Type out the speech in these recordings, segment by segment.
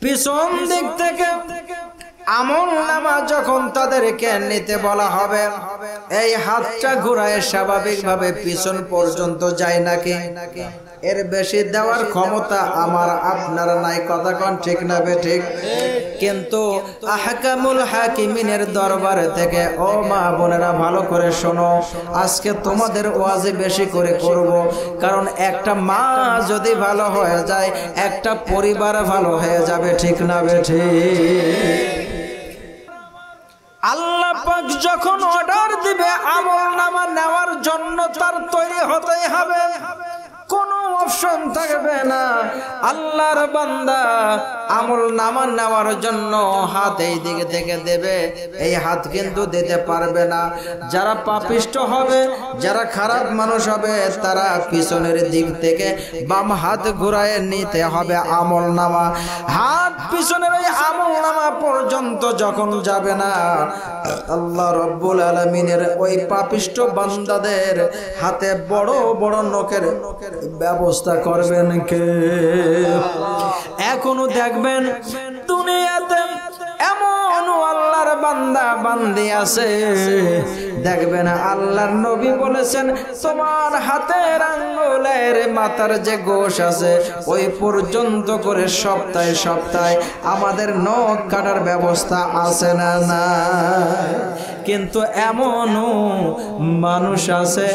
পিছন দিক থেকে আমলনামা যখন তাদেরকে নিতে বলা হবে, এই হাতটা ঘুরায় স্বাভাবিকভাবে পিছন পর্যন্ত যায় নাকি? এর বেশি দেওয়ার ক্ষমতা আমার আপনার নাই, কথা কোন ঠিক না বেঠিক? কিন্তু আহকামুল হাকিমিনের দরবার থেকে ও মা বোনেরা ভালো করে শোনো, আজকে তোমাদের ওয়াজি বেশি করে করব, কারণ একটা মা যদি ভালো হয়ে যায় একটা পরিবার ভালো হয়ে যাবে, ঠিক না বেঠিক? আল্লাহ পাক যখন অর্ডার দিবে আমলনামা নেওয়ার জন্য, তার তৈরি হতেই হবে, কোনো অপশন থাকবে না। আল্লাহর বান্দা আমলনামা নেওয়ার জন্য হাত এই দিকে থেকে দেবে, এই হাত কিন্তু দিতে পারবে না। যারা পাপিষ্ট হবে, যারা খারাপ মানুষ হবে, তারা পিছনের দিক থেকে বাম হাত ঘুরায় নিতে হবে আমলনামা। হাত পিছনের এই আমলনামা পর্যন্ত যখন যাবে না, আল্লাহ রাব্বুল আলামিনের ওই পাপিষ্ট বান্দাদের হাতে বড় বড় নখের ব্যবস্থা করবেন কে? এখনো দেখবেন দুনিয়াতে এমন আল্লাহর বান্দা বান্দি আছে, দেখবেন আল্লাহর নবী বলেছেন তোমার হাতের আঙ্গুলের মাথার যে গোশ আছে ওই পর্যন্ত করে সপ্তাহে সপ্তাহে আমাদের নখ কাটার ব্যবস্থা আছে না? না। কিন্তু এমনও মানুষ আছে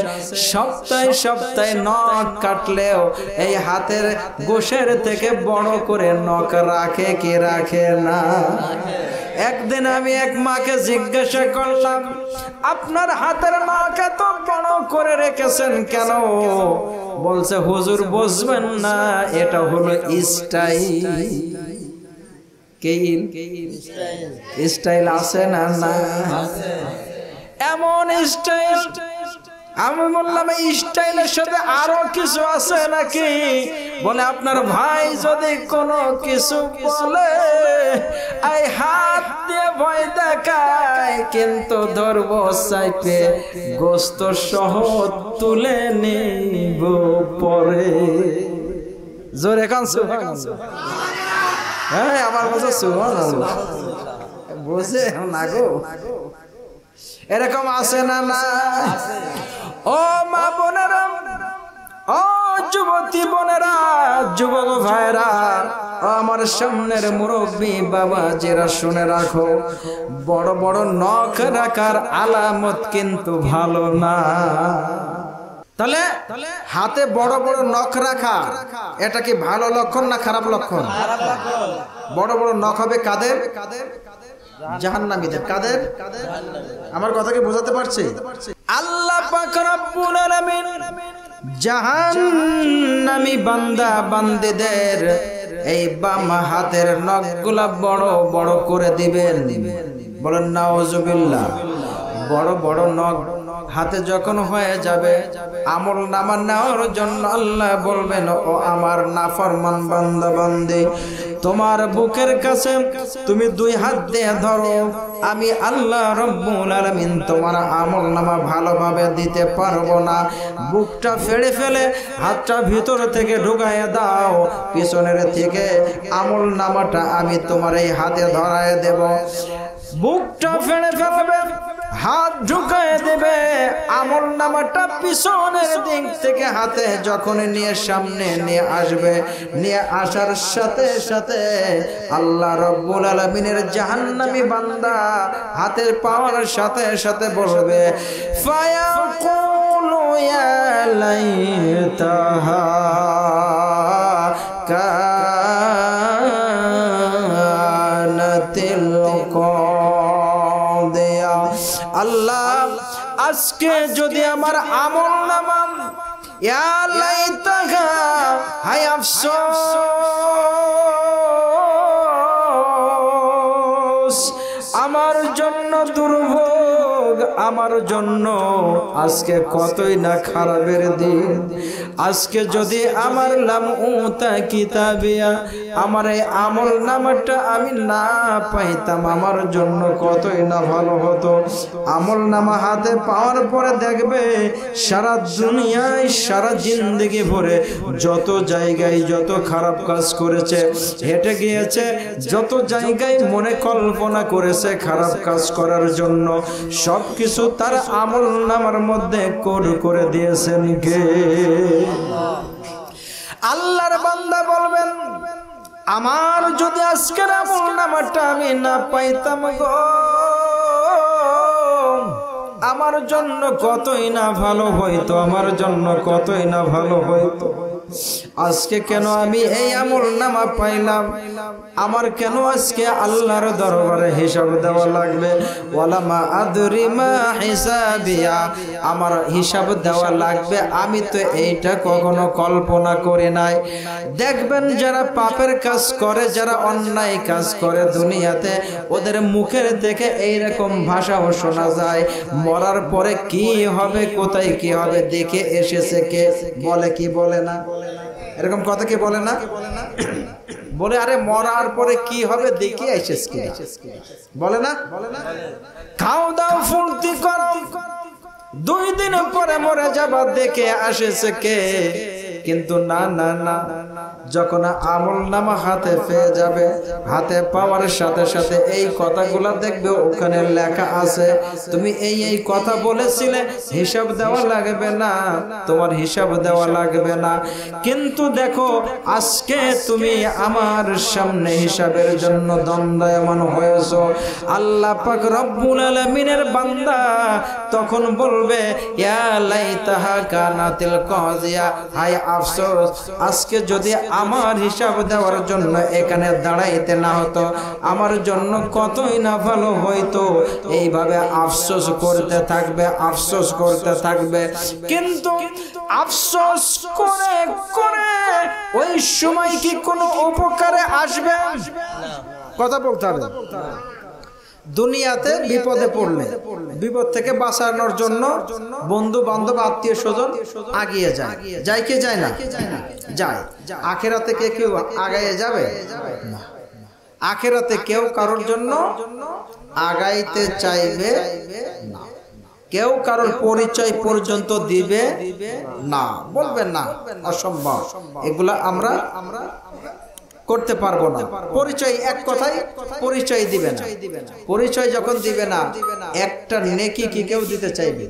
সপ্তাহে সপ্তাহে নখ কাটলেও এই হাতের গোশের থেকে বড় করে নখ রাখে কি রাখে না? একদিন আমি এক মাকে জিজ্ঞাসা করলাম, আপনার হাতের নখ এত বড় করে রেখেছেন কেন? বলছে হুজুর বুঝবেন না, এটা হলো স্টাইল। স্টাইল আছে না? না, এমন স্টাইল। আমি বললাম এই স্টাইলের সাথে আরো কিছু আছে নাকি? বলে আপনার ভাই যদি কোনো কিছু বলে এই হাত দিয়ে ভয় দেখায়, কিন্তু ধরবো চাইপে গোস্ত সহ তুলে নিব পরে। জোরে কান সুবহানাল্লাহ। হ্যাঁ, আমার বলছে সুবহানাল্লাহ, বুঝে না গো? এরকম আছে না? না। ও মা বোনেরা, ও যুবতী বোনেরা, যুবক ভাইরা, আমার সামনের মুরব্বী বাবা যারা শুনে রাখো, বড় বড় নখ রাখার আলামত কিন্তু ভালো না। তাহলে হাতে বড় বড় নখ রাখা এটা কি ভালো লক্ষণ না খারাপ লক্ষণ? বড় বড় নখ হবে কাদের? জাহান্নামীদের। কাদের? আমার কথা কি বোঝাতে পারছি? আল্লাহ পাক রব্বুল আলামিন জাহান্নামী বান্দা বান্দীদের এই বাম হাতের নখগুলা বড় বড় করে দিবেন। বলেন নাউজুবিল্লাহ। বড় বড় নখ হাতে যখন হয়ে যাবে, আমলনামা নেওয়ার জন্য আল্লাহ বলবেন ও আমার নাফরমান বান্দা বান্দি, তোমার বুকের কাছে তুমি দুই হাত দিয়ে ধরো, আমি আল্লাহ রব্বুল আলামিন তোমার আমলনামা ভালোভাবে দিতে পারবো না। বুকটা ফেড়ে ফেলে হাতটা ভিতর থেকে ঢুকায় দাও, পিছনের থেকে আমলনামাটা আমি তোমার এই হাতে ধরায় দেব। বুকটা ফেড়ে ফেলবে, হাত ঢুকায় দেবে, আমলনামাটা পিছনের দিক থেকে হাতে যখন নিয়ে সামনে নিয়ে আসবে, নিয়ে আসার সাথে সাথে আল্লাহ রব্বুল আলামিনের জাহান্নামী বান্দা হাতের পাওয়ার সাথে সাথে বলবে ফায়াকুলু ইয়া লাইতাহা কানাতিল কাদিয়া। আল্লাহ আজকে যদি আমার আমলনামা ইয়া লাইতাহা, হায় আফসোস, আমার জন্য দুর্ভোগ, আমার জন্য আজকে কতই না খারাপের দিন। আজকে যদি আমার লাম উতা কিতাবিয়া, আমার এই আমল নামাটা আমি না পাইতাম আমার জন্য কতই না ভালো হতো। আমল নামা হাতে পাওয়ার পরে দেখবে সারা দুনিয়ায় সারা জিন্দেগি ভরে যত জায়গায় যত খারাপ কাজ করেছে, হেঁটে গিয়েছে, যত জায়গায় মনে কল্পনা করেছে খারাপ কাজ করার জন্য, সবকিছু তার আমল নামার মধ্যে কোড করে দিয়েছেন কে? আল্লাহর বান্দা বলবেন, আমার যদি আজকের আমল নামাটা আমি না পাইতাম গো, আমার জন্য কতই না ভালো হইতো, আমার জন্য কতই না ভালো হইতো। আজকে কেন আমি এই আমল নামা পাইলাম? আমার কেন আজকে আল্লাহর দরবারে হিসাব দেওয়া লাগবে? ওয়ালা মা আদরি মা হিসাবিয়া, আমার হিসাব দেওয়া লাগবে, আমি তো এইটা কখনো কল্পনা করি নাই। দেখবেন যারা পাপের কাজ করে, যারা অন্যায় কাজ করে দুনিয়াতে, ওদের মুখের থেকে এইরকম ভাষাও শোনা যায়, মরার পরে কি হবে, কোথায় কি হবে দেখে এসেছে কে? বলে কি বলে না? এরকম কথা কি বলে না? বলে আরে মরার পরে কি হবে দেখে এসেছে কে? বলে না? খাও দাও ফুর্তি করো, 2 দিন পরে মরে যাবা দেখে আসেছে কে? কিন্তু না না না, যখন আমল নামা হাতে পেয়ে যাবে, হাতে পাওয়ার সাথে সাথে এই কথাগুলা দেখবে ওখানে লেখা আছে, তুমি এই কথা বলেছিলে, হিসাব দেওয়া লাগবে না, তোমার হিসাব দেওয়া লাগবে না। কিন্তু দেখো আজকে তুমি আমার সামনে হিসাবের জন্য দণ্ডায়মান হয়েছো। আল্লাহ পাক রব্বুল আলামিনের বান্দা তখন বলবে, ইয়া লাইতাহা কানাতিল কাযিয়া, হায় আফসোস, আজকে যদি আমার হিসাব দেওয়ার জন্য এখানে দাঁড়াইতে না হতো, আমার জন্য কতই না ভালো হইতো। এইভাবে আফসোস করতে থাকবে, আফসোস করতে থাকবে। কিন্তু আফসোস করে করে ওই সময় কি কোনো উপকারে আসবে? কথা বলতে হবে। দুনিয়াতে বিপদে পড়লে বিপদ থেকে বাঁচানোর জন্য বন্ধু বান্ধব আত্মীয় স্বজন আগিয়ে যায়, যায় কি যায় না? যায়। আখেরাতে কে কেউ আগাইয়ে যাবে না। আখেরাতে কেউ কারোর জন্য আগাইতে চাইবে না, কেউ কারোর পরিচয় পর্যন্ত দিবে না, বলবেন না, অসম্ভব, এগুলা আমরা করতে পারবো না। পরিচয় এক কথাই পরিচয় দিবে না। পরিচয় যখন দিবে না, একটা নেকি কি কেউ দিতে চাইবে?